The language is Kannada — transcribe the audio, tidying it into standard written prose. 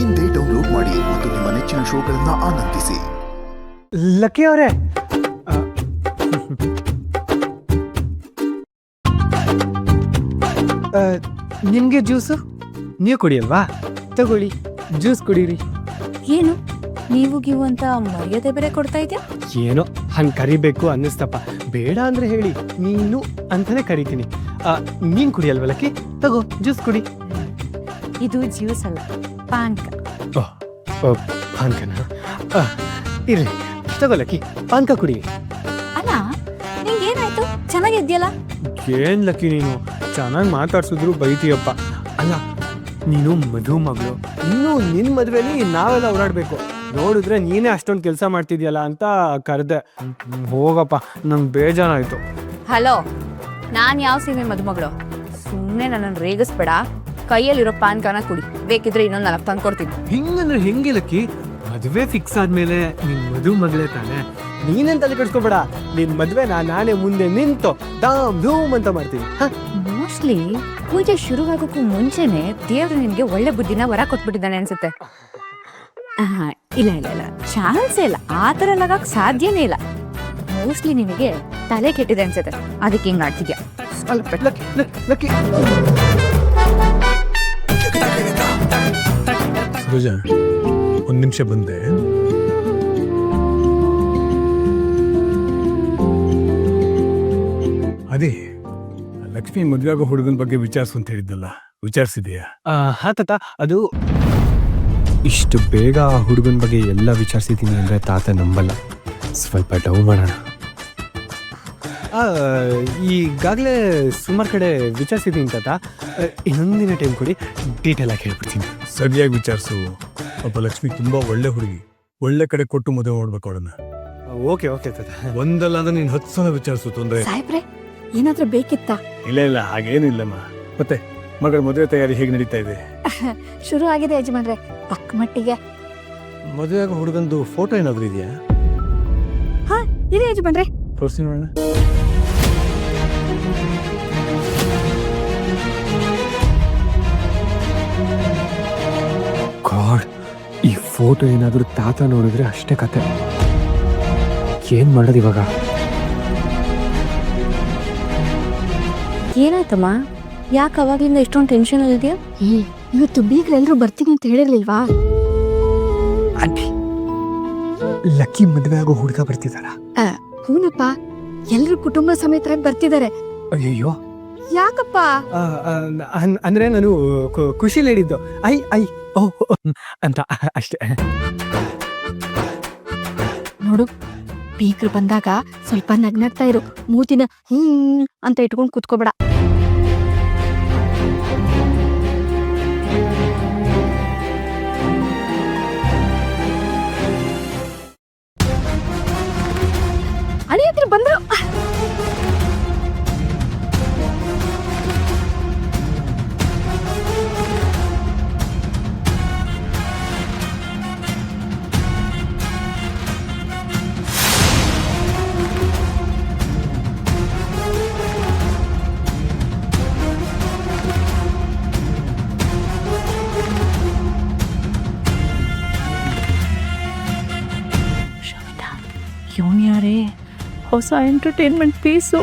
ಇಂದೇ ಡೌನ್ಲೋಡ್ ಮಾಡಿ ಮತ್ತು ನಿಮ್ಮ ನೆಚ್ಚಿನ ಶೋಗಳನ್ನ ಆನಂದಿಸಿ. ಲಕ್ಕಿ ಅವರೇ, ನಿಮ್ಗೆ ಜ್ಯೂಸು ನೀವು ಕುಡಿಯಲ್ವಾ? ತಗೊಳ್ಳಿ, ಜ್ಯೂಸ್ ಕುಡೀರಿ. ಏನು ನೀವು ಗಿವು ಅಂತ ಮರ್ಯಾದೆ ಬೇರೆ ಕೊಡ್ತಾ ಇದೆಯಾ? ಏನೋ ಹಂಗೆ ಕರಿಬೇಕು ಅನ್ನಿಸ್ತಪ್ಪ. ಬೇಡ ಅಂದ್ರೆ ಹೇಳಿ, ನೀನು ಅಂತಾನೆ ಕರಿತೀನಿ. ನೀನ್ ಕುಡಿಯಲ್ವ ಲಕ್ಕಿ? ತಗೋ, ಜ್ಯೂಸ್ ಕುಡಿ. ಇದು ಜ್ಯೂಸ್ ಅಲ್ಲ, ಪಾನ್ಕ. ಪಾನ್ಕನ? ಇರ್ಲಿ, ತಗೋ ಲಕ್ಕಿ, ಪಾನ್ಕ ಕುಡಿ. ಅಲ್ಲ, ನಿಂಗೇನಾಯ್ತು? ಚೆನ್ನಾಗಿದ್ಯಲ್ಲ? ಏನ್ ಲಕ್ಕಿ ನೀನು ಚೆನ್ನಾಗಿ ಮಾತಾಡ್ಸಿದ್ರು ಬೈತೀಯಪ್ಪ. ಅಲ್ಲ, ನೀನು ಮಧು ಮಗಳು, ಇನ್ನು ನಿನ್ ಮದ್ವೆಲಿ ನಾವೆಲ್ಲ ಓಡಾಡ್ಬೇಕು. ನೋಡಿದ್ರೆ ನೀನೇ ಅಷ್ಟೊಂದು ಕೆಲಸ ಮಾಡ್ತಿದ್ಯಲ್ಲ ಅಂತ ಕರೆದೆ. ಹೋಗಪ್ಪ, ನಂಗೆ ಬೇಜಾರಾಯ್ತು. ಹಲೋ, ನಾನು ಯಾವ ಸೀಮೆ ಮದುಮಗಳು? ಸುಮ್ಮನೆ ನನ್ನನ್ನು ರೇಗಿಸ್ಬೇಡ. ಕೈಯಲ್ಲಿರೋ ಪಾನ್ಕನ ಕುಡಿ, ಬೇಕಿದ್ರೆ ಇನ್ನೊಂದು 4 ತಂದು ಕೊಡ್ತೀನಿ. ಹಿಂಗಂದ್ರೆ ಹೆಂಗೆ ಲಕ್ಕಿ? ಮದುವೆ ಫಿಕ್ಸ್ ಆದ್ಮೇಲೆ ನಿನ್ ಮಧು ಮಗಳೇ ತಾನೆ, ನೀನೇನ್ ತಲೆ ಕೆಡ್ಸ್ಕೊಬೇಡ. ನಿನ್ ಮದ್ವೆನ ನಾನೇ ಮುಂದೆ ನಿಂತು ಧಾಮ್ ಧೂಮ್ ಅಂತ ಮಾಡ್ತೀನಿ. ಮೋಸ್ಟ್ಲಿ ಪೂಜೆ ಶುರುವಾಗೋಕ್ಕೂ ಮುಂಚೆನೆ ದೇವ್ರು ನಿನ್ಗೆ ಒಳ್ಳೆ ಬುದ್ಧಿನ ವರ ಕೊಟ್ಬಿಟ್ಟಿದ್ದಾನೆ ಅನ್ಸುತ್ತೆ. ಇಲ್ಲ ಇಲ್ಲ ಇಲ್ಲ, ಚಾನ್ಸೇ ಇಲ್ಲ. ಆ ಥರ ಎಲ್ಲ ಆಗಕ್ಕೆ ಸಾಧ್ಯನೇ ಇಲ್ಲ. ಮೋಸ್ಟ್ಲಿ ನಿನಗೆ ತಲೆ ಕೆಟ್ಟಿದೆ ಅನ್ಸುತ್ತೆ, ಅದಕ್ಕೆ ಹಿಂಗೆ ಆಡ್ತಿದ್ಯಾ. ಸರೋಜ, 1 ನಿಮಿಷ ಬಂದೆ. ಅದೇ ಲಕ್ಷ್ಮಿ ಮದುವೆ ಆಗೋ ಹುಡುಗನ ಬಗ್ಗೆ ವಿಚಾರಿಸು ಅಂತ ಹೇಳಿದ್ದಲ್ಲ, ವಿಚಾರಿಸಿದೆಯಾ? ಹಾ ತಾತ, ಅದು ಇಷ್ಟು ಬೇಗ ಆ ಹುಡುಗನ ಬಗ್ಗೆ ಎಲ್ಲ ವಿಚಾರಿಸಿದ್ದೀನಿ ಅಂದರೆ ತಾತ ನಂಬಲ್ಲ. ಸ್ವಲ್ಪ ಡೌ ಮಾಡೋಣ. ಈಗಾಗಲೇ ಸುಮಾರು ಕಡೆ ವಿಚಾರಿಸಿದ್ದೀನಿ ತಾತ. ಇನ್ನೊಂದಿನ ಟೈಮ್ ಕೊಡಿ, ಡೀಟೇಲ್ ಆಗಿ ಹೇಳ್ಬಿಡ್ತೀನಿ. ಸರಿಯಾಗಿ ವಿಚಾರಿಸು. ಒಬ್ಬ ಲಕ್ಷ್ಮಿ ತುಂಬಾ ಒಳ್ಳೆ ಹುಡುಗಿ, ಒಳ್ಳೆ ಕಡೆ ಕೊಟ್ಟು ಮದುವೆ ಮಾಡ್ಬೇಕು ಅವಳನ್ನ. ಓಕೆ ಓಕೆ ತಾತ. ಒಂದಲ್ಲ ಅಂದ್ರೆ ನೀನು 10 ಸಲ ವಿಚಾರಿಸು, ತೊಂದರೆ. ಸಾಹೇಬ್ರೆ, ಏನಾದ್ರೂ ಬೇಕಿತ್ತಾ? ಇಲ್ಲ ಹಾಗೇನಿಲ್ಲಮ್ಮ. ಮತ್ತೆ ಮಗಳ ಮದುವೆ ತಯಾರಿ ಹೇಗೆ ನಡೀತಾ ಇದೆ? ಶುರು ಆಗಿದೆ ಯಜಮಾನ್ರೆ, ಪಕ್ಕ ಮಟ್ಟಿಗೆ. ಮದುವೆ ಆಗೋ ಹುಡುಗಂದು ಫೋಟೋ ಏನಾದ್ರು ಇದೆಯಾ? ಹಾ ಇದೆ ಯಜಮಾನ್ರೆ, ತೋರಿಸಿ ನೋಡೋಣ. ಗಾಡ್, ಈ ಫೋಟೋ ಏನಾದರೂ ತಾತ ನೋಡಿದ್ರೆ ಅಷ್ಟೇ ಕತೆ. ಏನ್ ಮಾಡೋದು ಇವಾಗ? ಏನಾಯ್ತಮ್ಮ? ಯಾಕೆ ಅವಾಗ್ಲಿಂದ ಇಷ್ಟೊಂದು ಟೆನ್ಷನ್ ಇದೆಯಾ? ಇವತ್ತು ಬೀಗ್ರೆಲ್ಲರೂ ಬರ್ತೀನಿ ಅಂತ ಹೇಳಿರ್ಲಿಲ್ವಾ? ಆಂಟಿ, ಲಕ್ಕಿ ಮದುವೆ ಆಗೋ ಹುಡುಗ ಬರ್ತಿದಾರ? ಹೂನಪ್ಪ, ಎಲ್ರು ಕುಟುಂಬ ಸಮೇತರಾಗಿ ಬರ್ತಿದ್ದಾರೆ. ಅಯ್ಯೋ, ಯಾಕಪ್ಪ? ಅಂದ್ರೆ ನಾನು ಖುಷಿಲಿ ಹೇಳಿದ್ದು ಐ ಓ ಅಂತ ಅಷ್ಟೇ. ನೋಡು, ಬೀಗ್ರು ಬಂದಾಗ ಸ್ವಲ್ಪ ನಗ್ನಗ್ತಾ ಇರು. ಮೂತಿನ ಅಂತ ಇಟ್ಕೊಂಡು ಕೂತ್ಕೋಬೇಡ. ಅಳಿಯತ್ರ ಬಂದ್ರು. ಇವನು ಯಾರೇ? ಹೊಸ ಎಂಟರ್ಟೈನ್ಮೆಂಟ್ ಪೀಸು.